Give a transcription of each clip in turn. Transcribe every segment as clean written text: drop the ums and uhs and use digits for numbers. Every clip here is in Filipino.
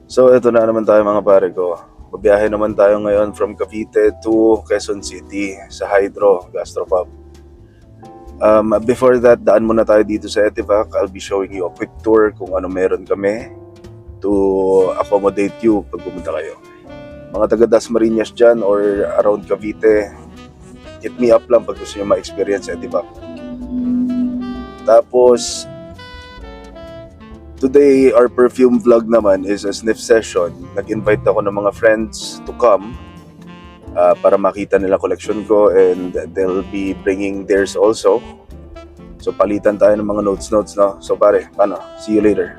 So ito na naman tayo mga pare ko. Babiyahe naman tayo ngayon from Cavite to Quezon City sa Hydro Gastropub. Before that, daan muna tayo dito sa Etivac. I'll be showing you a quick tour kung ano meron kami to accommodate you pag pumunta kayo. Mga taga Dasmariñas dyan or around Cavite, hit me up lang pag gusto nyo ma-experience Etivac. Tapos, today, our perfume vlog naman is a sniff session. Nag-invite ako ng mga friends to come para makita nila collection ko, and they'll be bringing theirs also. So palitan tayo ng mga notes, no? So pare, paano? See you later.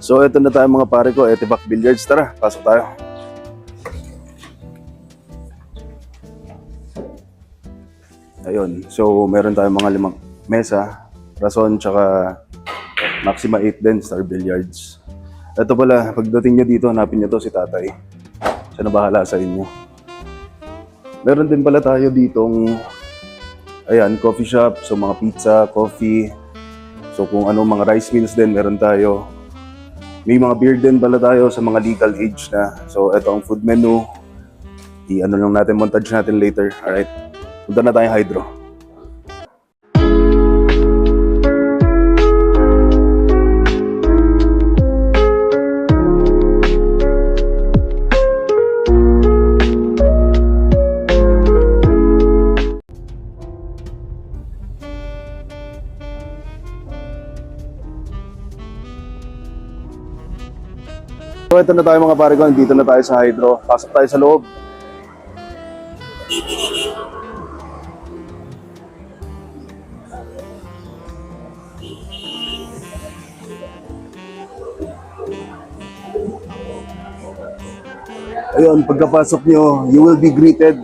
So eto na tayo mga pare ko, Etivac Billiards. Tara, pasok tayo. Ayun, so meron tayong mga 5 mesa, Rason, tsaka Maxima 8 din, Star Billiards. Ito pala, pagdating nyo dito, hanapin nyo to si tatay. Siya na bahala sa inyo. Meron din pala tayo ditong, ayan, coffee shop, so mga pizza, coffee. So kung ano, mga rice meals din, meron tayo. May mga beer din pala tayo sa mga legal age na. So ito ang food menu. I-ano lang natin, montage natin later. Alright, punta na tayong Hydro. So ito na tayo mga pare ko, dito na tayo sa Hydro. Pasok tayo sa loob. Ayun, pagkapasok nyo, you will be greeted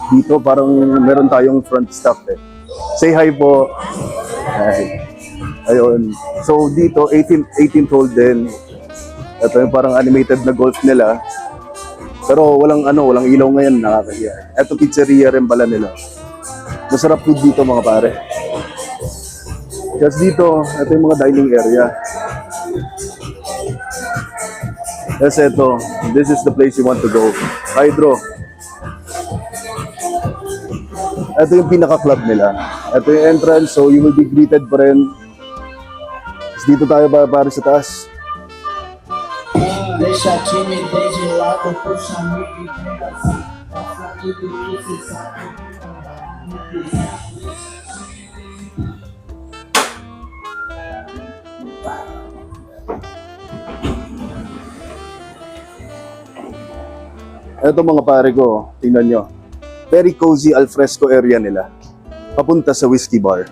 dito. Parang meron tayong front staff eh. Say hi po. Hi. Ayun. So dito, 18th hole din. Ito yung parang animated na golf nila. Pero walang ilaw ngayon, nakakahiya. Ito pizzeria rin pala nila. Masarap food dito mga pare. Kasi dito, ito yung mga dining area. Kasi ito, this is the place you want to go. Hydro. Ito yung pinaka-club nila. Ito yung entrance, so you will be greeted pa rin. Dito tayo ba pare sa taas? Deixa timidez de lado, puxa amigo. Ito mga pare ko, tingnan nyo. Very cozy alfresco area nila. Papunta sa whiskey bar.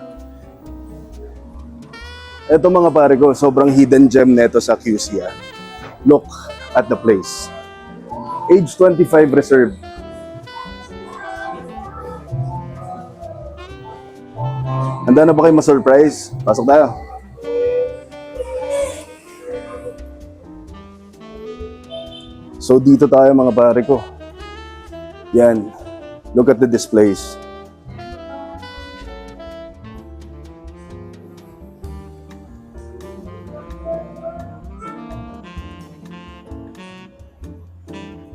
Ito mga pare ko, sobrang hidden gem neto sa QC. Look at the place. Age 25 reserved. Handa na ba kayo ma-surprise? Pasok tayo. So dito tayo mga pare ko. Yan. Look at the displays.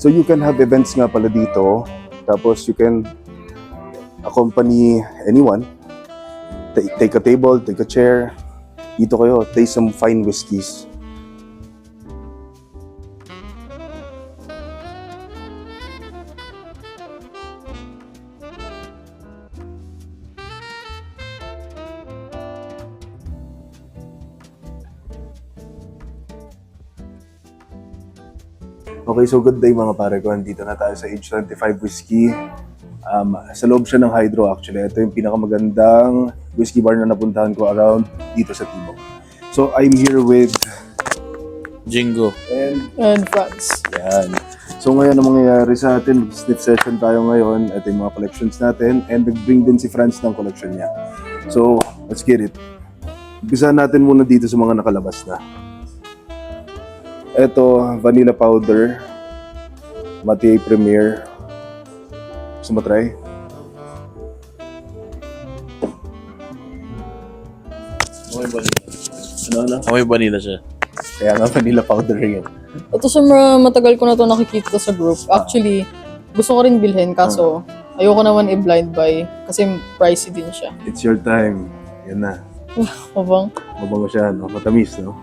So you can have events nga pala dito. Tapos you can accompany anyone. Take a table, take a chair. Dito kayo, taste some fine whiskeys. Okay, so good day mga pare ko. Dito na tayo sa Age 25 Whiskey. Sa loob siya ng Hydro actually. Ito yung pinakamagandang whiskey bar na napuntahan ko around dito sa Timog. So I'm here with Jingo. And France. Yan. So ngayon ang mangyayari sa atin, sniff session tayo ngayon. Ito yung mga collections natin and nag-bring din si Franz ng collection niya. So let's get it. Umpisa natin muna dito sa mga nakalabas na. Ito, vanilla powder, Mathieu Premier. Gusto mo try? Amoy vanilla. Ano? Amoy vanilla siya. Kaya nga vanilla powder yan. Ito sa matagal ko na to nakikita sa group. Actually, gusto ko rin bilhin kaso ayoko naman i-blind buy kasi pricey din siya. It's your time. Yan na. Mabang. Mabango siya, no? Matamis, no?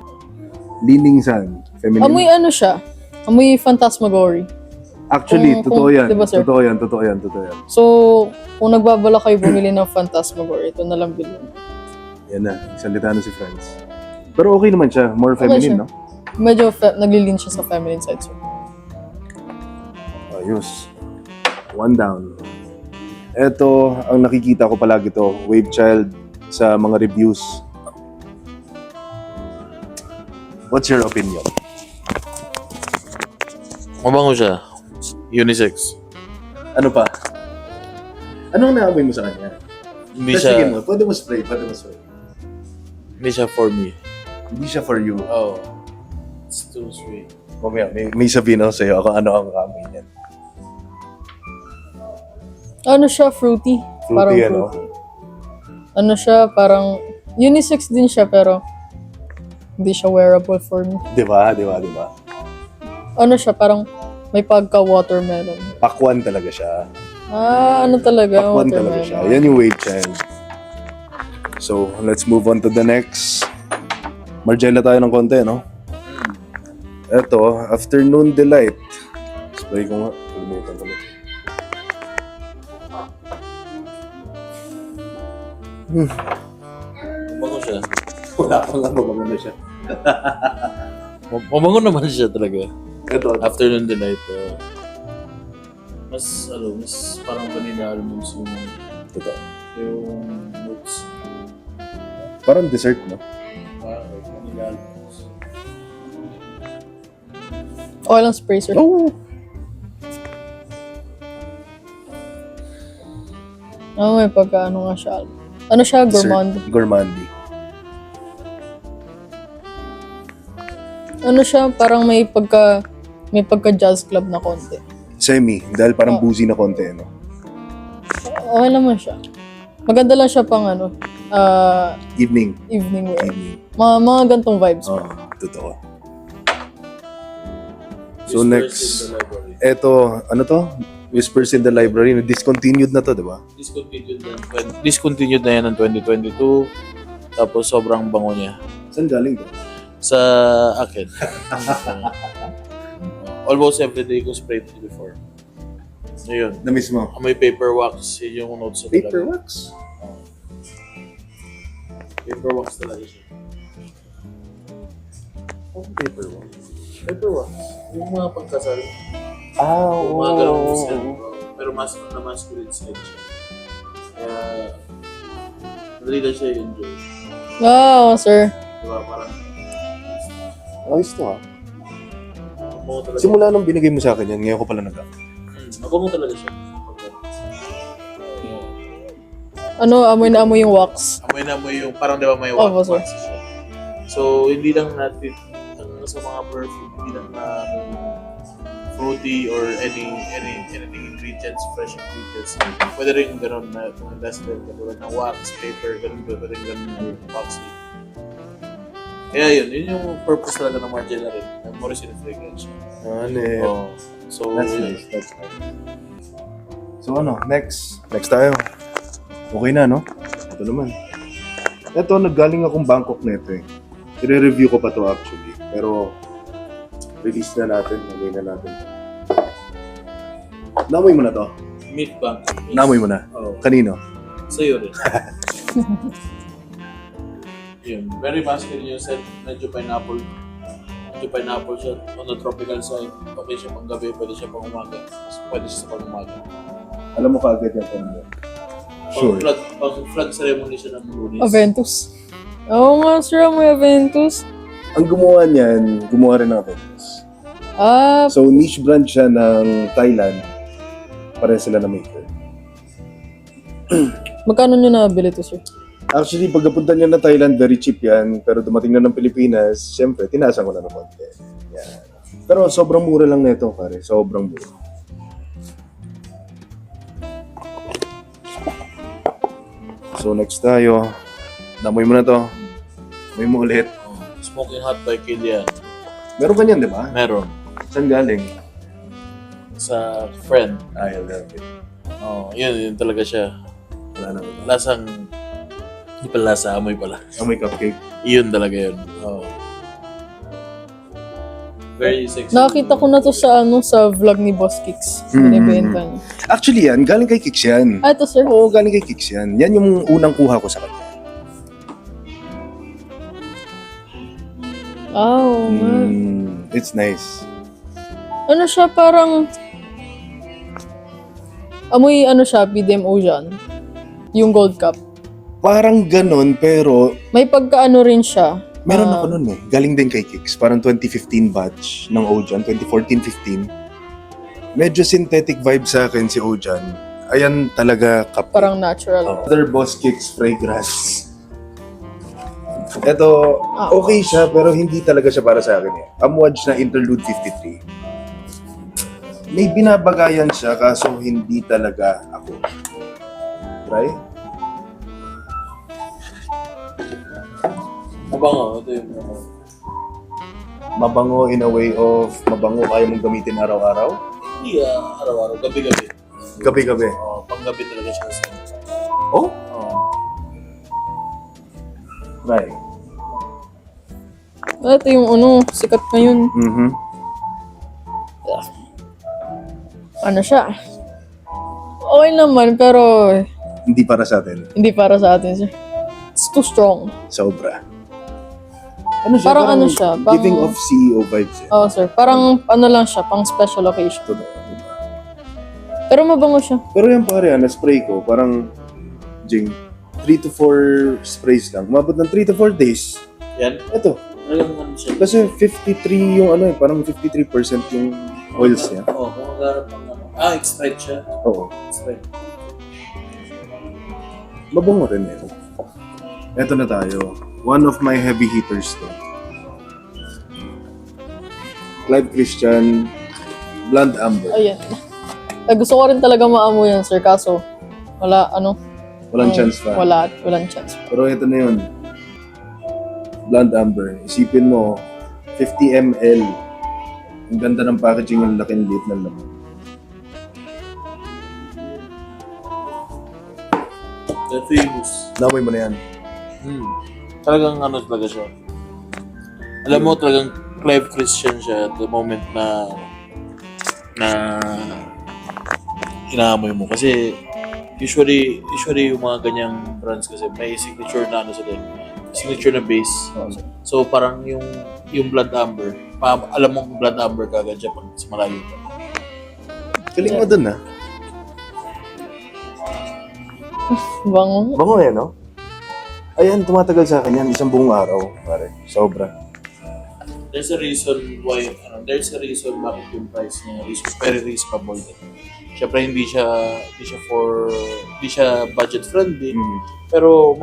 Leaning sun. Feminine. Amoy ano siya? Amoy phantasmagory. Actually, totoo yan. Diba, sir? Totoo yan. So, kung nagbabala kayo bumili ng phantasmagory, ito na lang bilhin. Yan na. Salita na si Franz. Pero okay naman siya. More feminine, siya. no? Medyo naglilin siya sa feminine side. So. Ayos. One down. Ito, ang nakikita ko palagi to, Wave Child sa mga reviews. What's your opinion? Mabango siya. Unisex. Ano pa? Anong naamoy mo sa kanya? Hindi Sige siya, mo, pwede mo spray. hindi siya for me. Hindi siya for you. Oh. It's too sweet. Mamaya, may sabihin ako sa'yo ako ano ang amoy niyan. Ano siya? Fruity. Parang Fruity, ano? fruity. Ano siya? Parang unisex din siya pero hindi siya wearable for me. Di ba? Ano siya? Parang may pagka-watermelon. Pakwan talaga siya. Ano talaga? Pakwan talaga siya. Yan yung Wave Child. So, let's move on to the next. Margella tayo ng konti, no? Eto, Afternoon Delight. Spray ko nga. Kalimutan ko na. Mabango siya. Wala pa nga mabango na siya. Mabango naman siya talaga. Eto, Afternoon delight. Mas parang vanilla almonds totoo. yung notes. Parang dessert, no? Parang vanilla almonds. Okay lang spray, sir. Oh! May pagka-ano nga siya. Ano siya? Gourmand. Gourmandy. Ano siya? Parang may pagka jazz club na konti. Semi. Dahil parang boozy na konti, no? Okay naman siya. Maganda lang siya pang Evening. evening wear. Mga gantong vibes. Oh, totoo. So Whispers next, in the library. eto, ano to? Whispers in the Library. Discontinued na to, di ba? Discontinued na yan ng 2022. Tapos sobrang bango niya. Saan galing to? Sa akin. Almost everyday ko sprayed it before. Ayun. Na-miss mo? Amoy paper wax. Yun yung notes sa talaga. Paper wax? Paper wax talaga siya. Paper wax? Paper wax. Yung mga pagkasal. Oo. Mga ganun design. Pero mas na masculine side siya. Kaya madali lang siya i-enjoy. Wow, sir. Diba? Parang Ayos to, ha? mabango talaga. Simula nung binigay mo sa akin yan, ngayon ko pala Mabango talaga siya. Amoy na amoy yung wax. Amoy na amoy yung parang diba may Oh, wax sir. siya. So hindi lang natin sa mga perfume, hindi lang na fruity or anything ingredients, fresh ingredients. Pwede rin gano'n na kung less than katulad ng wax, paper, gano'n yung waxy. Kaya yun yung purpose talaga ng Margiela rin. More in fragrance siya. Oh, so, That's nice. So ano, next tayo. Okay na, no? Ito naman. Ito, naggaling akong Bangkok nito eh. I-review ko pa to actually. Pero, release na natin. Namoy na natin. Namoy mo na to? meat bank. Namoy mo na? Oh, Kanino? sa'yo rin. Yun, very masculine yung scent. Medyo pineapple siya. On the tropical side, okay siya pang gabi, pwede siya pang umaga. Pwede siya sa pang umaga. Alam mo kaagad yung kanya. Sure. Pang flag ceremony siya ng Lunes. Aventus. Oo nga, sir. Amoy Aventus. Ang gumawa niyan, gumawa rin ng Aventus. So, niche brand siya ng Thailand. Pareho sila na maker. Magkano nyo nabili to, sir? Actually, pagkapunta niya na Thailand, very cheap yan. Pero dumating na ng Pilipinas, syempre, tinasan ko na ng konti. Yan. Pero sobrang mura lang nito, pare. Sobrang mura. So next tayo. Damoy mo na to. Damoy mo ulit. Smoking hot by Kilian. Meron ka niyan, di ba? Meron. Saan galing? Sa friend. I love it. Oh, yun talaga siya. Wala na. Lasang, hindi pala lasa, amoy pala. Amoy cupcake. Yun talaga yun. Oh. Very sexy. Nakakita ko na to sa sa vlog ni Boss Kicks. Binibenta niya. Actually yan, galing kay Kicks yan. Ah, ito sir. Oo, galing kay Kicks yan. Yan yung unang kuha ko sa kanya. Oh, It's nice. ano siya, parang amoy siya, BDMO dyan. Yung gold cup. Parang ganon, pero May pagkaano rin siya. meron ako nun eh. Galing din kay Kicks. Parang 2015 batch ng Ojan. 2014-15. Medyo synthetic vibe sa akin si Ojan. Ayan talaga cup. Parang natural. Other Boss Kicks fragrance. Ito, okay siya, pero hindi talaga siya para sa akin eh. Amouage na Interlude 53. May binabagayan siya, kaso hindi talaga ako. Try? Mabango. Ito yung Mabango in a way of mabango kaya mong gamitin araw-araw? hindi araw-araw. Gabi-gabi. Gabi-gabi. Oh, panggabi talaga siya. Oh? Oh. Try. Ito yung sikat ngayon. Mm-hmm. Ano siya? Okay naman, pero Hindi para sa atin. hindi para sa atin siya. It's too strong. Sobra. Ano siya? Parang ano siya, Giving off CEO vibes eh. Oh, sir. Parang lang siya, pang special occasion. Totoo, diba? Pero mabango siya. Pero yung pare, na-spray ko, parang, Jing, 3 to 4 sprays lang. Umabot ng 3 to 4 days. Yan. Ito. Talagang ano siya. Kasi 53 yung parang 53% yung oils niya. Oo, kung magharap ng extract siya. Oo. Extract. Mabango rin eh. Ito na tayo. One of my heavy hitters to. Clive Christian, Blonde Amber. Ayan. Gusto ko rin talaga maamoy yan, sir. Kaso, Walang chance pa. Walang chance. Pero ito na yun. Blonde Amber. Isipin mo, 50 ml. Ang ganda ng packaging, ang laking liit ng laman. The famous. Namoy mo na yan. Talagang ano talaga siya. Alam mo talagang Clive Christian siya at the moment na inaamoy mo. Kasi usually yung mga ganyang brands kasi may signature na sila. Signature na base. So parang yung Blood Amber, alam mo kung Blood Amber kagad siya pag sa malayo pa. Galing mo dun ah. Bango. Bango yan, no? Ayan, tumatagal sa akin yan. Isang buong araw, pare. Sobra. There's a reason bakit yung price niya is very reasonable. Siyempre hindi siya budget friendly. Pero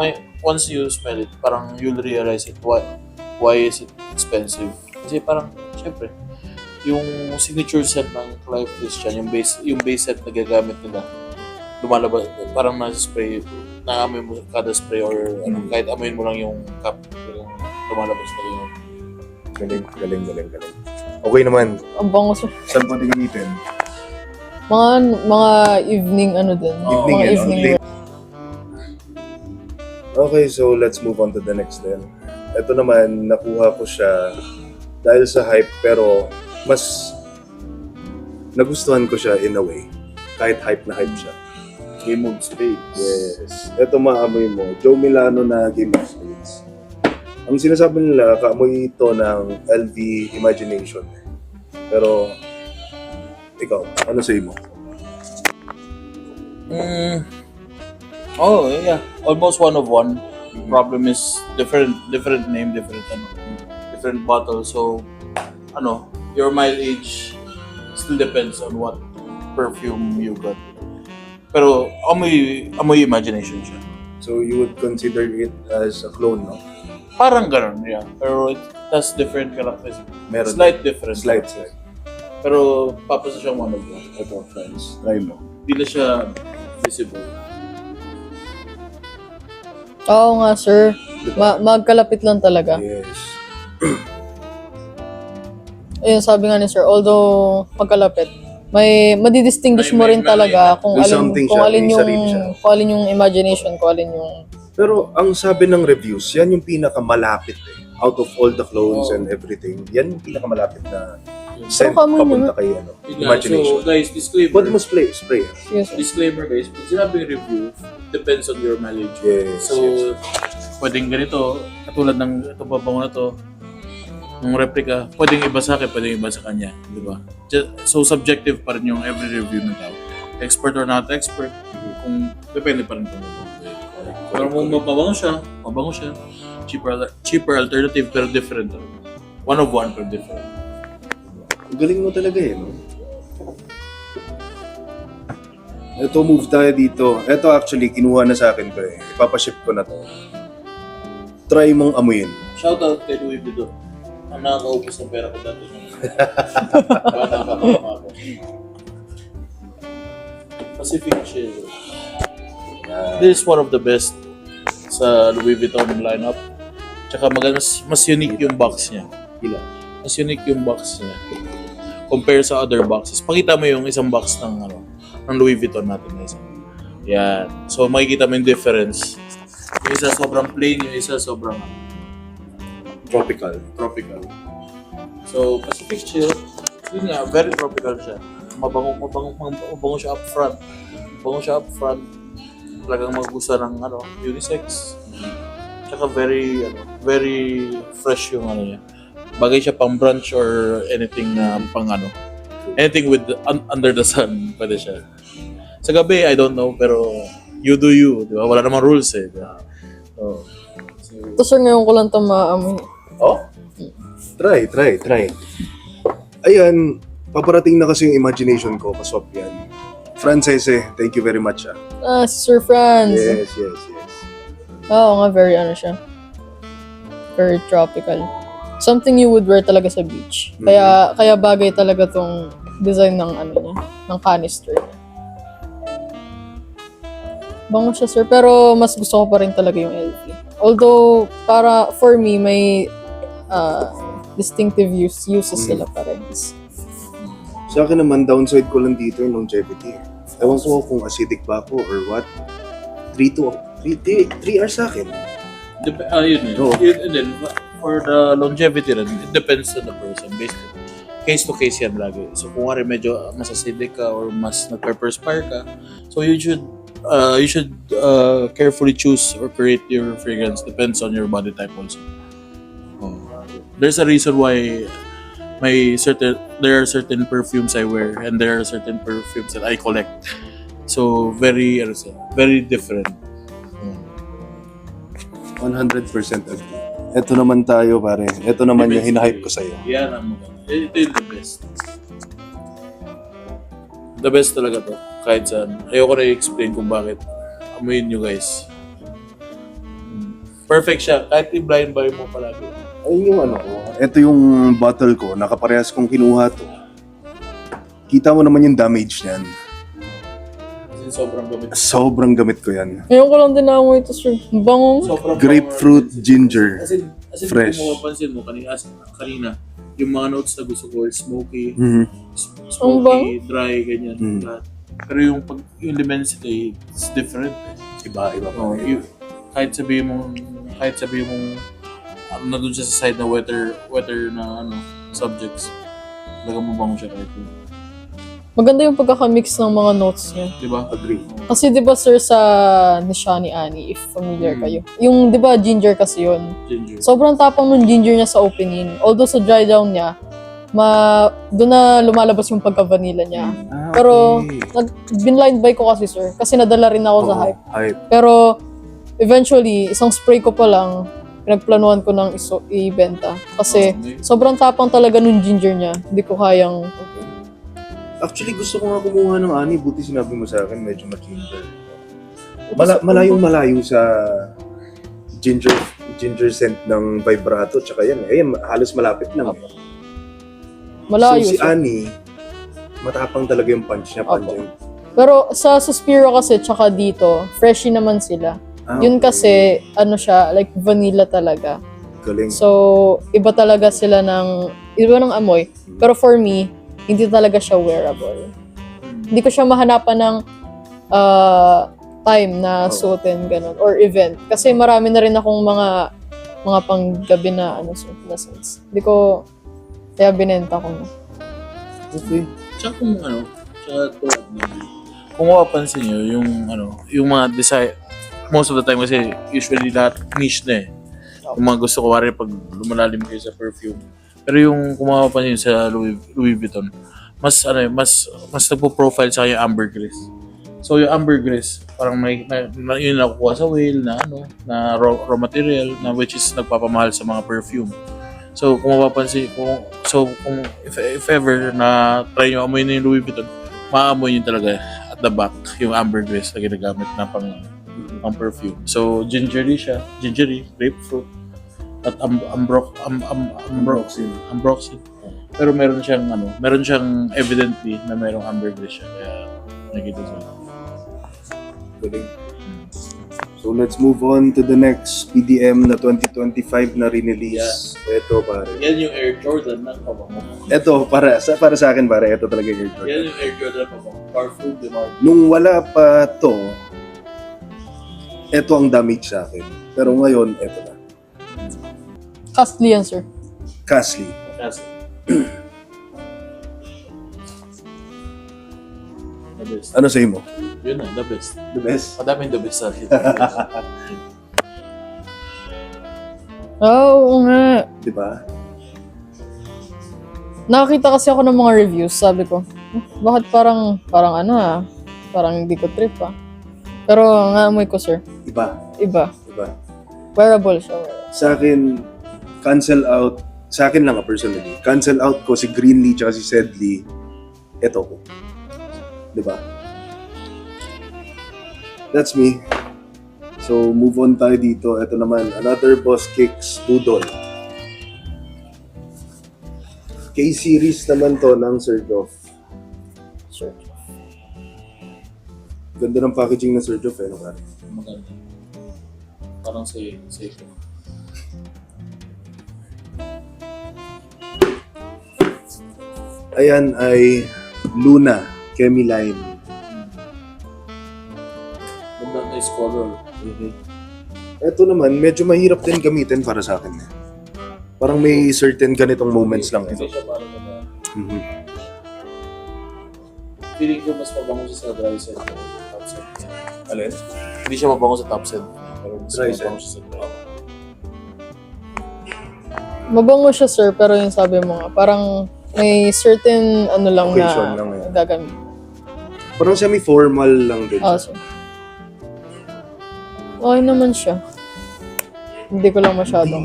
once you smell it, parang you'll realize it why is it expensive. Kasi parang siyempre yung signature set ng Clive Christian, yung base set na gagamit nila, lumalabas parang nasa-spray, naamoy mo kada spray or kahit amoyin mo lang yung cup, yung lumalabas na yun. Galing. Okay naman. Ang bango, sir. Saan pwede gamitin? Mga evening din. Evening, mga eh, no? evening Late. Okay, so let's move on to the next then. Ito naman, nakuha ko siya dahil sa hype, pero mas nagustuhan ko siya in a way. Kahit hype na hype siya. Game of Spades. Yes. Ito maamoy mo. Joe Milano na Game of Spades. Ang sinasabi nila, kaamoy ito ng LV Imagination. Pero, ikaw, ano sa'yo mo? Oh, yeah. Almost one of one. Problem is different name, different bottle. So, your mileage still depends on what perfume you got. Pero amoy imagination siya. So, you would consider it as a clone, no? Parang ganun, yeah. Pero it has different characteristics. Meron. Slight difference. Slight. Pero papasa siyang one of one. Ito, friends. Try mo. Hindi na siya visible. Oo nga, sir. Magkalapit lang talaga. Yes. Ayun, sabi nga ni sir, although magkalapit, may madidistinguish mo rin talaga kung May alin something kung siya, alin may yung sarili siya. kung alin yung imagination, kung alin yung Pero ang sabi ng reviews, yan yung pinakamalapit eh. Out of all the clones and everything, yan yung pinakamalapit na scent kamoy papunta naman. kay Yun nga. imagination. So guys, disclaimer. Pwede mo spray. yes, sir. Disclaimer guys, pag sinabing review, depends on your mileage. Yes, So, yes. pwedeng ganito, katulad ng ito babango na to, ng replica, pwedeng iba sa akin, pwedeng iba sa kanya, di ba? So, subjective pa rin yung every review ng tao. Expert or not expert, kung depende pa rin kung pero kung mabango siya, cheaper alternative pero different. One of one pero different. Ang galing mo talaga eh, no? Ito, move tayo dito. Ito actually, kinuha na sa akin to eh. Ipapaship ko na to. Try mong amuyin. Shoutout kay Louis Vuitton. Ang nakakaubos ng pera ko dati. Bata pa ako. Pacific Chill. This is one of the best sa Louis Vuitton lineup. Tsaka mas unique yung box niya. Mas unique yung box niya. Compare sa other boxes. Pakita mo yung isang box ng Louis Vuitton natin na isa. Yan. So makikita mo yung difference. Yung isa sobrang plain, yung isa sobrang Tropical. tropical. So, Pacific Chill, yun nga, very tropical siya. Mabango siya up front. Mabango siya up front. Talagang magusta ng unisex. Tsaka very fresh yung niya. Bagay siya pang brunch or anything na pang anything with under the sun, pwede siya. Sa gabi, I don't know, pero you do you, di ba? Wala namang rules eh. Di ba? So, Ito, sir, ngayon ko lang ito maamoy. Oh? Try. Ayan, paparating na kasi yung imagination ko, paswap yan. Francese, thank you very much. Si Sir Franz. Yes. Oo nga, very siya. Very tropical. Something you would wear talaga sa beach. Kaya bagay talaga tong design ng niya, ng canister niya. Bango siya, sir, pero mas gusto ko pa rin talaga yung LV. Although, for me, may distinctive uses sila pa rin. Sa akin naman, downside ko lang dito yung longevity. Ewan ko kung acidic ba ako or what. 3 hours sa akin. yun eh. Oo. And then, for the longevity rin, it depends on the person. Based on case to case yan lagi. So, kung medyo mas acidic ka or mas nagpe-perspire ka, so you should carefully choose or create your fragrance. Depends on your body type also. There's a reason why there are certain perfumes I wear and there are certain perfumes that I collect. So very different. 100% agree. Ito naman tayo, pare. Ito naman yung hinahype ko sa'yo. Yan ang maganda. Ito yung the best. The best talaga to. Kahit saan. Ayoko na i-explain kung bakit. Amuyin nyo guys. Perfect siya. Kahit i-blind buy mo palagi. Ayun yung ko. Ito yung bottle ko. Nakaparehas kong kinuha to. Kita mo naman yung damage niyan. Kasi sobrang gamit. Sobrang gamit ko yan. Ngayon ko lang din naamoy ito, sir. Bangong. Sobrang Grapefruit ginger. As in Fresh. kung mapapansin mo kanina, yung mga notes na gusto ko is smoky, Mhm. smoky, dry, ganyan. Mm. Pero yung lumensity, it's different. Iba pa. Kahit sabihin mong nandun siya sa side na weather na subjects. Talagang mabango siya kahit yun. Maganda yung pagkakamix ng mga notes niya. Di ba? Agree. Kasi di ba, sir, sa Nishani Annie, if familiar kayo, yung di ba ginger kasi yun. Ginger. Sobrang tapang ng ginger niya sa opening. Although sa dry down niya, doon na lumalabas yung pagka-vanilla niya. Pero, binblind buy ko kasi, sir. Kasi nadala rin ako sa hype. Hype. Pero, eventually, isang spray ko pa lang, pinagplanuhan ko ng ibenta. Kasi, sobrang tapang talaga nung ginger niya. Hindi ko kayang... Actually, gusto ko nga kumuha ng ani. Buti sinabi mo sa akin, medyo ma-ginger. Malayong-malayo sa ginger scent ng vibrato. Tsaka yan. Ayan, halos malapit lang. Malayo. So si sir. Annie, matapang talaga yung punch niya. Opo. Pungent. Pero sa Suspiro kasi, tsaka dito, freshy naman sila. Yun okay. kasi, ano siya, like vanilla talaga. Galing. So, iba talaga sila iba ng amoy. Pero for me, hindi talaga siya wearable. Hindi ko siya mahanapan ng time na suotin, ganun, or event. Kasi marami na rin akong mga panggabi na suot na sense. Hindi ko, kaya binenta ko na. Okay. Tsaka kung mapapansin nyo, yung mga design, most of the time kasi usually lahat niche na eh. Yung mga gusto ko, wari pag lumalalim kayo sa perfume. Pero yung kung mapapansin nyo sa Louis Vuitton, mas nagpo-profile sa yung ambergris. So yung ambergris, parang may yun nakukuha sa whale na raw material na which is nagpapamahal sa mga perfume. So kung mapapansin, if ever na try nyo amoy na yung Louis Vuitton, maamoy nyo talaga at the back yung ambergris na ginagamit na pang perfume. So gingery, grapefruit, at ambroxan. Pero meron siyang evidently na merong ambergris siya, kaya nakikita siya. Galing. So let's move on to the next PDM na 2025 na re-release. Ito pare. Yan yung Air Jordan na pabango. Ito para sa akin pare, ito talaga yung Air Jordan. Yan yung Air Jordan na pabango. Parfum de Marque. Nung wala pa to, ito ang damage sa akin. Pero ngayon, ito na. Costly yan, sir. Casly. Kasi the best. Ano sa'yo mo? Yun na, the best. The best? Madaming the best sa akin. Oo nga. Di ba? Nakakita kasi ako ng mga reviews, sabi ko, bakit parang parang hindi ko trip Pero nga amoy ko, sir. Iba. Iba. Diba? Wearable siya. Sa akin, cancel out. Sa akin lang personally. Cancel out ko si Greenlee tsaka si Sedley. Ito ko. Diba? That's me. So, move on tayo dito. Ito naman, another Boss Kicks Poodle. K-series naman to ng Sergioff. Sure. Ganda ng packaging ng Sergioff eh, no, pare? Maganda. Parang safe. Ayan ay Luna, Chemiline. Ganda, nice color. Ito naman, medyo mahirap din gamitin para sa akin. Parang may certain ganitong moments lang Hindi ito. siya parang na Mhm. feeling ko mas mabango siya sa dry scent o top scent. Alin? Hindi siya mabango sa top scent. Pero mas Dry mabango siya sa dry. Mabango siya, sir, pero yung sabi mo nga, parang may certain Occasion lang na eh. gagamit. Parang semi-formal lang din. Sir. Okay naman siya. Hindi ko lang masyadong.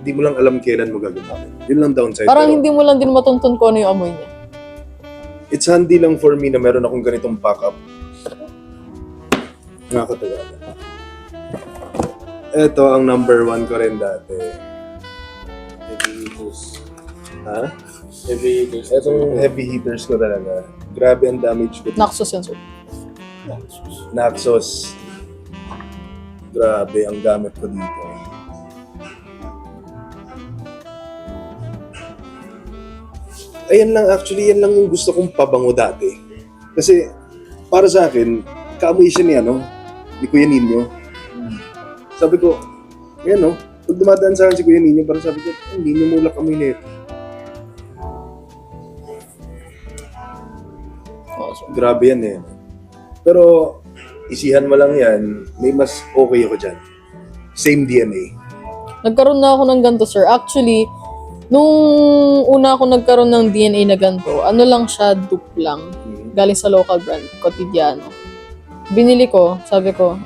Hindi mo lang alam kailan mo gagamitin. Yun lang downside. Parang pero hindi mo lang din matuntun ko ano yung amoy niya. it's handy lang for me na meron akong ganitong backup. Nakakatawa. Ito ang number 1 ko rin dati. Heavy hitters. Ha? Heavy hitters. Itong heavy hitters ko talaga. Grabe ang damage ko. Naxos yan, sir. Naxos. Grabe ang gamit ko dito. Ayan lang, actually, yan lang yung gusto kong pabango dati. Kasi, para sa akin, kaamoy siya ni Kuya Nino. Sabi ko, ayan pag dumadaan sa akin si Kuya Nino, parang sabi ko, Nino mo lang amoy nito. Grabe yan eh. Pero, isihan mo lang yan, may mas okay ako dyan. Same DNA. Nagkaroon na ako ng ganito, sir. Actually, nung una ako nagkaroon ng DNA na ganito, ano lang siya, dupe lang. Galing sa local brand, Cotidiano. Binili ko, sabi ko,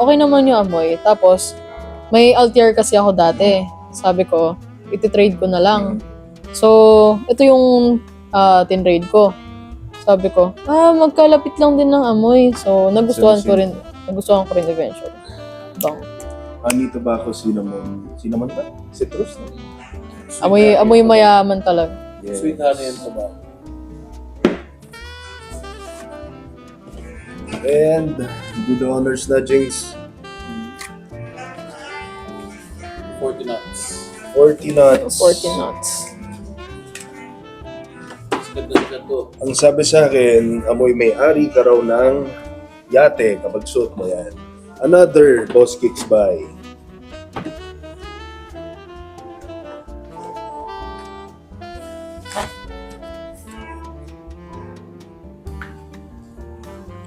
okay naman yung amoy. Tapos, may LTR kasi ako dati. Sabi ko, iti-trade ko na lang. So, ito yung tinrade ko. Sabi ko, magkalapit lang din ng amoy. So, nagustuhan ko rin eventually. Bang. Honey, tobacco, cinnamon. Cinnamon ba? Citrus? No? Amoy mayaman talaga. Yes. Sweet honey and tobacco. And do the honors na, Jinx. 40 nuts. 40 nuts. 40 knots. Ganda to. Ang sabi sa akin, amoy may-ari ka raw ng yate kapag suot mo yan. Another Boss Kicks by.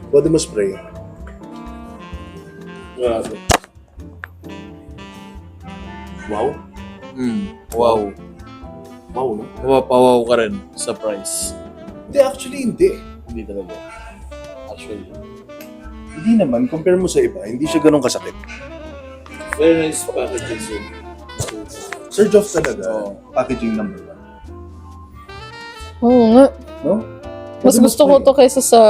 Pwede mo spray. Grabe. Wow. Wow. Wow, no? Mapapawaw ka rin sa price. Hindi, actually hindi. Hindi talaga. Actually. Hindi naman. Compare mo sa iba, hindi siya ganun kasakit. Very nice packaging din. Surge off talaga. Oo. Packaging number 1. Oo nga. No? Mas Pwede mo gusto ko spray. to kaysa sa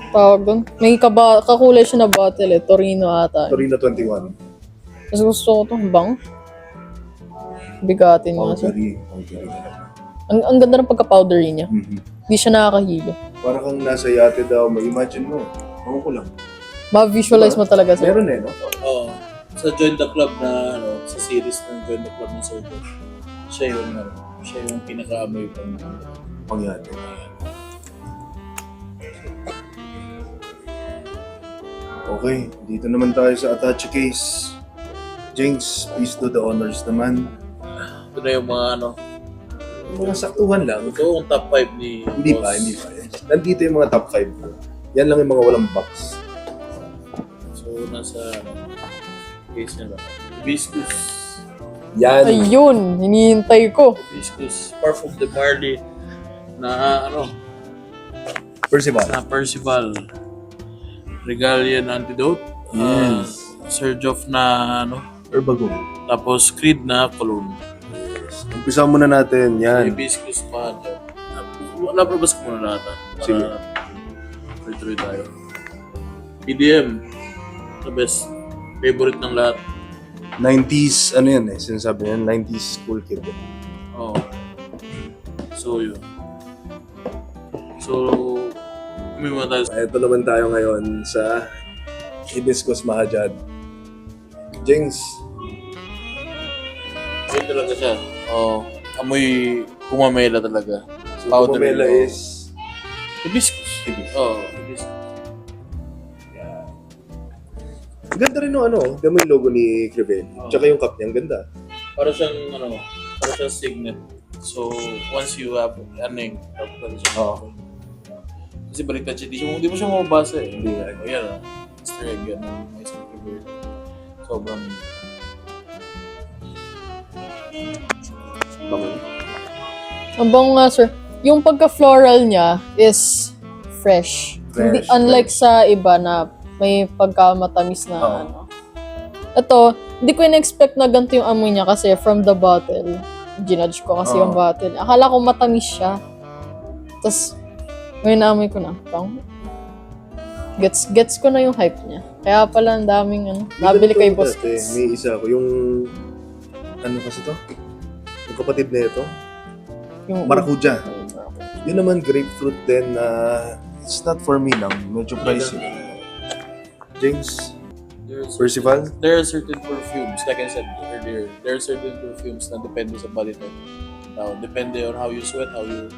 tawag doon. May kakulay siya na bottle eh. Torino ata. Torino 21. Mas gusto ko to. Bang. Bigatin nga siya. Powdery. Powdery talaga. Ang ganda ng pagka-powdery niya. Mhm. Hindi siya nakakahilo. Para kang nasa yate daw, ma-imagine mo. Ewan ko lang. Ma-visualize mo talaga siya. Meron eh, no? Oo. Sa Join the Club na, sa series ng Join the Club ng Sergio, siya yung pinaka-amoy pang Pang yate. Okay, dito naman tayo sa attache case. Jinx, please do the honors naman. Ito na yung mga Mga saktuhan lang. ito yung top 5 ni Hindi pa, Boss. hindi pa. Nandito yung mga top 5 ko. Yan lang yung mga walang box. So, nasa case nila. Hibiscus. Yan. Ayun, hinihintay ko. Hibiscus. Parfum de Marley na Percival. Percival. Regalian Antidote. Yes. Surge of na Herbagum. tapos Creed na cologne. Umpisa muna natin. Yan. Hibiscus pa dyan. Napabas ko muna lahat Sige. Para tuloy tayo. EDM. The best. Favorite ng lahat. 90s, ano yan eh. Sinasabi yan, 90s cool kid. Oh. So, yun. So, may mga tayo. Ito naman tayo ngayon sa Hibiscus Mahajad. Jinx, Yun talaga siya. Oh, amoy kumamela talaga. so Pomela oh. is Hibiscus. Hibiscus. Oh, hibiscus. Ang ganda rin yung ano, ganda mo yung logo ni Crivelli. Oh. Tsaka yung cup niya, ang ganda. Para siyang, para siyang signet. So, once you have, tapos siya. Oo. Kasi baliktad siya, di mo siya mababasa eh. Hindi nga. Oh, yan Easter egg yan ng may isang Crivelli. Sobrang, Bango. Ang bango nga, sir. Yung pagka-floral niya is fresh. Hindi, Fresh, unlike sa iba na may pagka-matamis na Oo. ano. Ito, hindi ko in-expect na ganito yung amoy niya kasi from the bottle. Ginudge ko kasi Oo. yung bottle. Akala ko matamis siya. Tapos, ngayon naamoy ko na. Pang, gets ko na yung hype niya. Kaya pala ang daming nabili kay Boss Kids. May isa ko, yung ano kasi to? Yung kapatid na ito, Yung Maracuja. Yun naman, grapefruit din na it's not for me lang. Medyo pricey. James, Percival? There are certain perfumes, like I said earlier, there are certain perfumes na depende sa body type. Now, depende on how you sweat, how you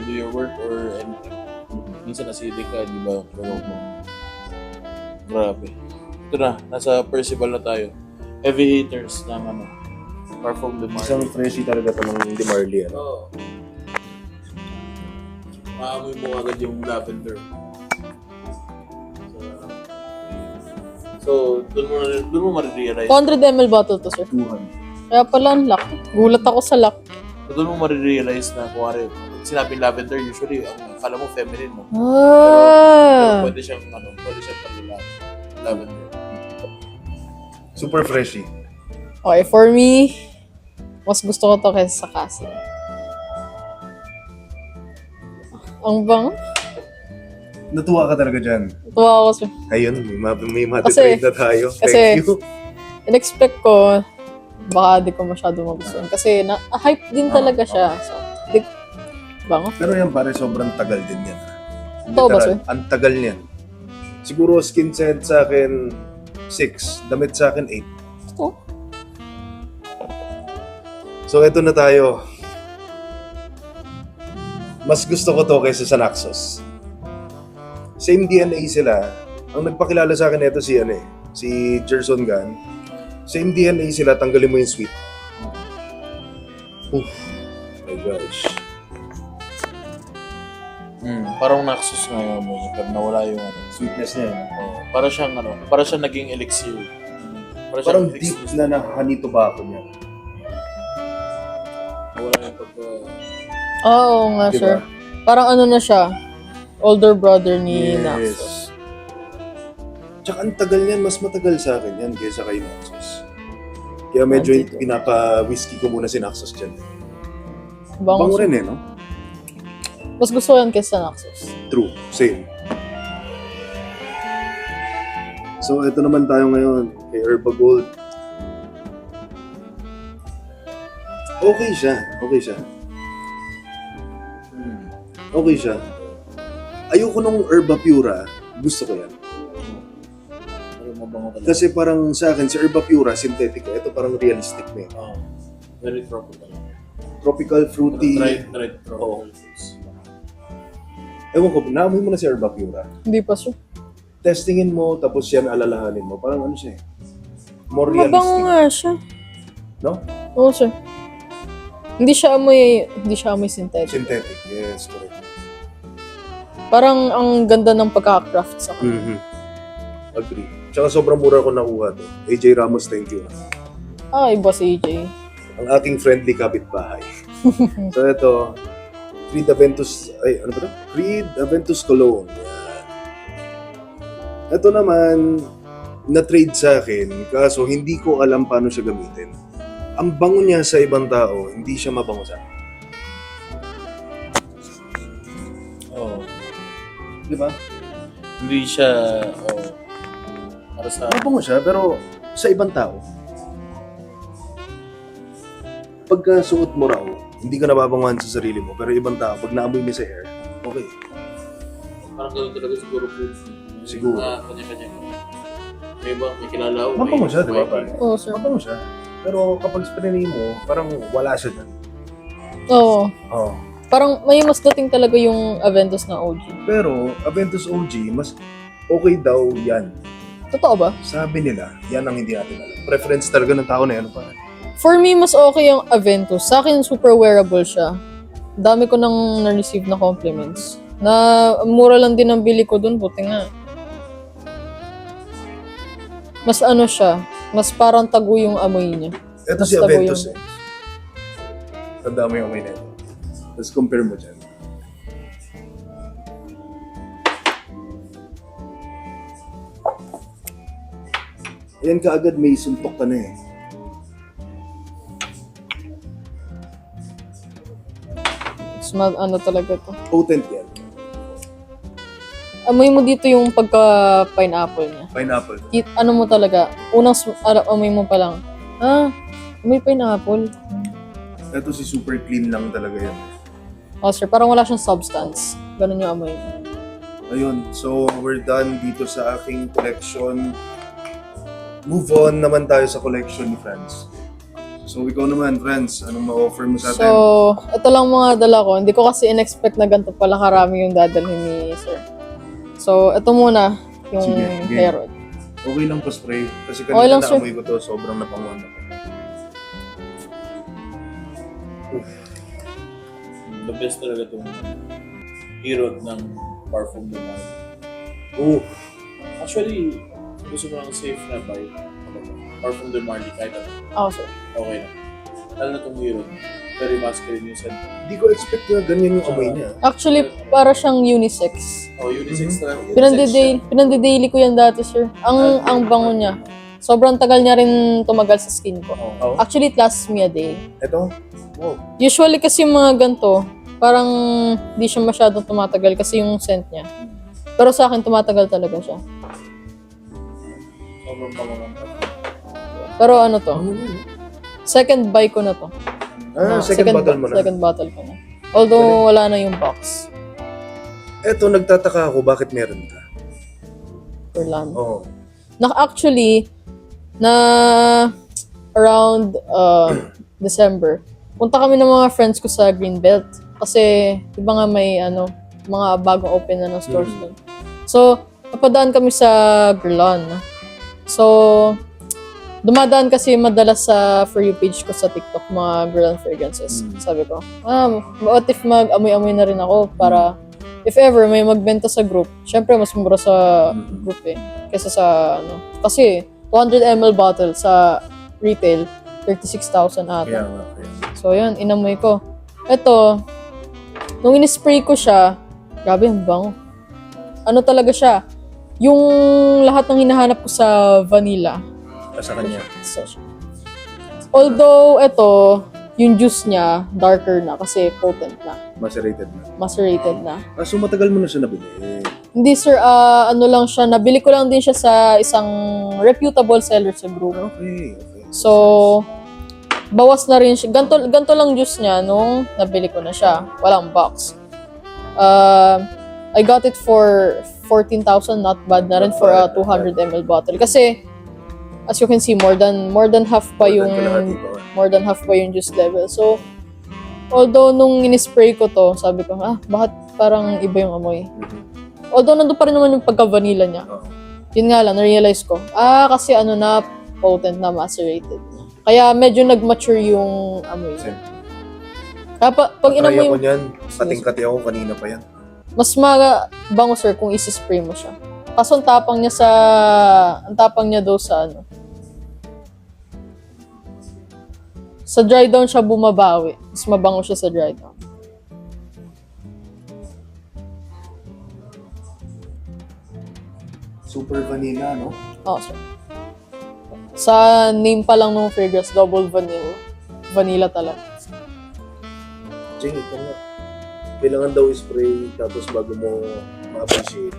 do your work, or anything. Minsan acidic ka, di ba? Pero, grabe. Ito na, nasa Percival na tayo. Heavy hitters ng Parfum de Isang Marley. freshie talaga to ng Di Marley. Ano? Oo. Maamoy mo agad yung lavender. So, doon mo marirealize. 200 ml bottle to, sir. 200. Kaya pala ang laki. Gulat ako sa laki. So, doon mo marirealize na kung sinabing lavender, usually, ang akala mo feminine mo. Pero Ah! pwede siyang paglalaki. Lavender. Super freshie. Okay, for me, mas gusto ko to kaysa sa kasi. Ang bang? Natuwa ka talaga dyan. Tuwa ako sa... Ayun, may matitrade na tayo. kasi- Thank you. In-expect ko, baka di ko masyado magustuhan. Kasi hype din talaga siya. So, bang? Pero yan pare, sobrang tagal din yan. Totoo ba, sir? Ang tagal niyan. Siguro skin scent sa akin 6, damit sa akin 8. Ito. So eto na tayo. Mas gusto ko to kaysa sa Naxos. Same DNA sila. Ang nagpakilala sa akin ito si Gerson Gan. Same DNA sila, tanggalin mo yung sweet. Oof. My gosh. Parang Naxos na yung amoy niya, pero nawala yung Sweetness niya. para siyang naging elixir. Parang deep na honey tobacco niya. Nawala yung pagka... Oo nga, Diba? sir. Parang ano na siya, older brother ni Yes. Naxos. Tsaka ang tagal niyan, mas matagal sa akin yan kaysa kay Naxos. Kaya medyo Antidote. pinapa-whiskey ko muna si Naxos dyan. Bango Bango siya. rin no? Mas gusto ko yan kaysa Naxos. True, same. So, ito naman tayo ngayon kay Herba Gold. Okay siya. Okay siya. Ayoko nung Herba Pura. Gusto ko yan. Pero mabango talaga. Kasi parang sa akin, si Herba Pura, synthetic. Ito parang realistic na yun. Very tropical. Tropical, fruity. Dried Oo. tropical fruits. Ewan ko, naamoy mo na si Herba Pura. Hindi pa, sir. Testingin mo, tapos yan alalahanin mo. Parang ano siya eh. More Mabango realistic. nga siya. No? Oo, sir. Hindi siya amoy synthetic. Synthetic, yes, correct. Parang ang ganda ng pagka-craft sa kanya. Mm-hmm. Agree. Tsaka sobrang mura ko nakuha to. AJ Ramos, thank you. Ay, boss AJ. Ang aking friendly kapitbahay. So ito, Creed Aventus, ano ba ito? Creed Aventus Cologne. Yan. Ito naman, na-trade sa akin, kaso hindi ko alam paano siya gamitin. Ang bango niya sa ibang tao, hindi siya mabango sa akin. Oo. Di ba? Hindi siya... para sa... Mabango siya, pero sa ibang tao. Pagka suot mo raw, hindi ka nababanguhan sa sarili mo, pero ibang tao, pag naamoy mo sa hair, okay. Parang gano'n talaga siguro po. Siguro. Kanya-kanya. May iba, may kilala ako. Mabango siya, di ba? may- Pare? Oo, sir. Mabango siya. Pero kapag spray mo, parang wala siya dyan. Oo. Oh. Parang may mas dating talaga yung Aventus na OG. Pero, Aventus OG, mas okay daw yan. Totoo ba? Sabi nila, yan ang hindi natin alam. Preference talaga ng tao na yan. Para. For me, mas okay yung Aventus. Sa akin, super wearable siya. Dami ko nang na-receive na compliments. Na mura lang din ang bili ko dun, buti nga. Mas ano siya, mas parang tago yung amoy niya. Ito Mas si tago Aventus yung- eh. Tanda mo yung amoy na ito. Tapos compare mo dyan. Ayan kaagad may suntok ka na eh. Ano talaga to. Potent yan. Amoy mo dito yung pagka-pineapple niya. Pineapple. Ano mo talaga, amoy mo pa lang, may pineapple. Ito si super clean lang talaga yan. Oh, sir, parang wala siyang substance. Ganun yung amoy niya. Ayun, so we're done dito sa aking collection. Move on naman tayo sa collection ni Franz. So ikaw naman, Franz, anong ma-offer mo sa atin? So, ito lang mga dala ko. Hindi ko kasi in-expect na ganito pala karami yung dadalhin ni sir. So, ito muna, yung Sige, game. Herod. Okay lang to spray. Kasi Okay kanina lang, sir. naamoy ko to, sobrang napanguhan ako. The best talaga itong hero ng parfum naman. Oh, Actually, gusto mo ng safe na buy. Parfum de Marley, kahit ano. Ako, sir. Okay na. Lalo na itong hero. Very masculine yung scent. di ko expect na ganyan yung amoy niya. Actually, para siyang unisex. Oh, unisex talaga. Pinandi-daily ko yan dati, sir. Ang bango niya. Sobrang tagal niya rin tumagal sa skin ko. Oh. Actually, it lasts me a day. Ito? Wow. Usually kasi yung mga ganito, parang di siya masyadong tumatagal kasi yung scent niya. Pero sa akin, tumatagal talaga siya. Sobrang bango ng Pero ano to? Second buy ko na to. Second bottle mo na. Second bottle ko na. Although wala na yung box. Eto, nagtataka ako, bakit meron ka? Guerlain. Oo. Actually, na around December, punta kami ng mga friends ko sa Greenbelt. Kasi, di ba nga may mga bagong open na ng stores doon. So, napadaan kami sa Guerlain. So, dumadaan kasi madalas sa For You page ko sa TikTok, mga Guerlain fragrances. Sabi ko, what if mag-amoy-amoy na rin ako para if ever may magbenta sa group, syempre mas mura sa group kaysa sa kasi 200 ml bottle sa retail 36,000 ata. Kaya nga. So yun, inamoy ko. Ito, nung in-spray ko siya, grabe ang bango. Ano talaga siya? Yung lahat ng hinahanap ko sa vanilla. Sa kanya. So, although ito, yung juice niya, darker na kasi potent na. Macerated na. So matagal mo na siya nabili? Hindi sir, ano lang siya, nabili ko lang din siya sa isang reputable seller sa group. Okay. So, bawas na rin siya. Ganto lang juice niya nung nabili ko na siya. Walang box. I got it for 14,000, not bad na rin for a 200 ml bottle. Kasi, as you can see, more than half pa yung juice level. So, although nung in-spray ko to, sabi ko, bakit parang iba yung amoy? Although nandun pa rin naman yung pagka-vanilla niya. Yun nga lang, na-realize ko, kasi na, potent na, macerated. Kaya medyo nag-mature yung amoy niya. Kaya pag inamoy Try ako niyan, kating-kati ako kanina pa yan. mas mabango sir kung isi-spray mo siya. Kaso ang tapang niya daw sa sa dry down siya bumabawi. Mas mabango siya sa dry down. Super vanilla, no? Oo, sir. Sa name pa lang ng fragrance, double vanilla. Vanilla talaga. Jing, ito nga. Kailangan daw spray tapos bago mo ma-appreciate.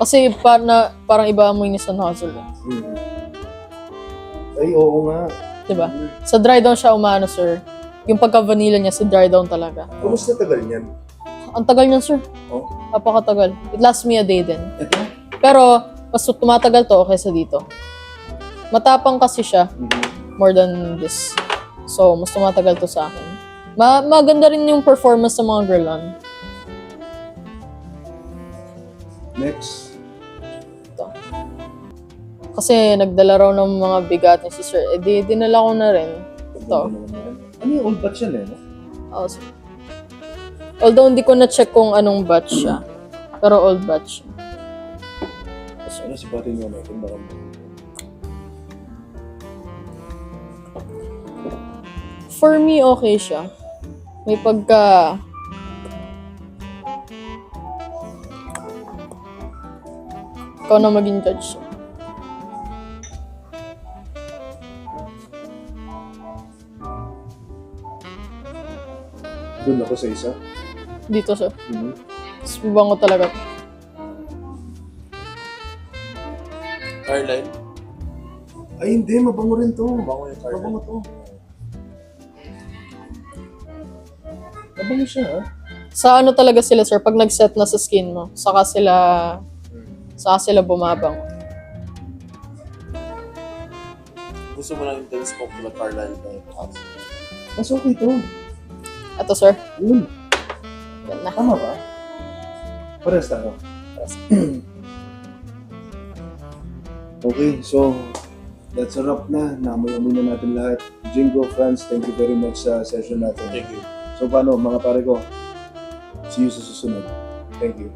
Kasi parang iba amoy niya sa nozzle. Ay, oo nga. Diba? Sa dry down siya umano, sir. Yung pagka-vanilla niya, sa dry down talaga. Kumusta tagal niyan? Ang tagal niyan, sir. Oh? Napakatagal. It lasts me a day din. Ito? Pero, mas tumatagal to kaysa dito. Matapang kasi siya. More than this. So, mas tumatagal to sa akin. Maganda rin yung performance ng mga Guerlain. Next. Ito. Kasi nagdala raw ng mga bigat ni si Sir. Dinala ko na rin. Ito. Ano yung old batch yan Oh, so, although hindi ko na-check kung anong batch siya. Pero old batch siya. Ano si pati nyo natin baka mo? For me, okay siya. May pagka... Ikaw na maging judge. Doon ako sa isa. Dito siya. Mas mabango talaga. Carline. Ay hindi, mabango rin to. Mabango yung Carline. Mabango to. Mabango siya, ha? Sa ano talaga sila, sir, pag nag-set na sa skin mo, saka sila bumabang. Gusto mo lang intense smoke na Carline na yung house. Mas okay to. Ito, sir. Yun. Yan na. Tama ba? Pares tayo. Okay, so that's a wrap na. Namoy-amoy na natin lahat. Jingo, Franz, thank you very much sa session natin. Thank you. So paano, mga pare ko? See you sa susunod. Thank you.